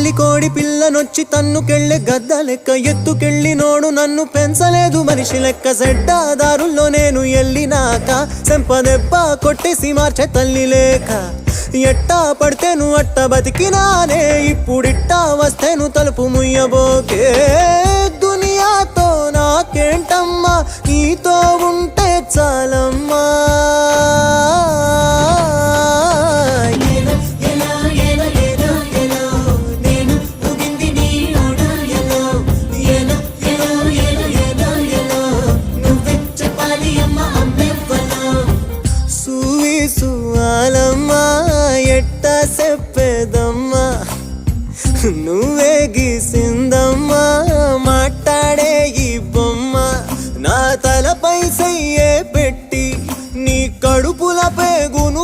తల్లి కోడి పిల్లనొచ్చి తన్నుకెళ్ళే గద్ద లెక్క ఎత్తుకెళ్ళినోడు నన్ను పెంచలేదు మనిషి లెక్క సెడ్డాదారుల్లో నేను ఎల్లినాక సెంపదెబ్బ కొట్టేసి మార్చే తల్లి లేక ఎట్టా పడితేను అట్ట బతికినానే ఇప్పుడిట్టా వస్తేను తలుపు ముయ్యబోకే దునియాతో నాకేంటమ్మా నీతో ఉంటే చాలమ్మా సువాలమ్మా ఎట్ట చెప్పేదమ్మా నువ్వే గీసిందమ్మా మాట్లాడే ఈ బొమ్మ నా తలపై సయ్యే పెట్టి నీ కడుపుల పేగును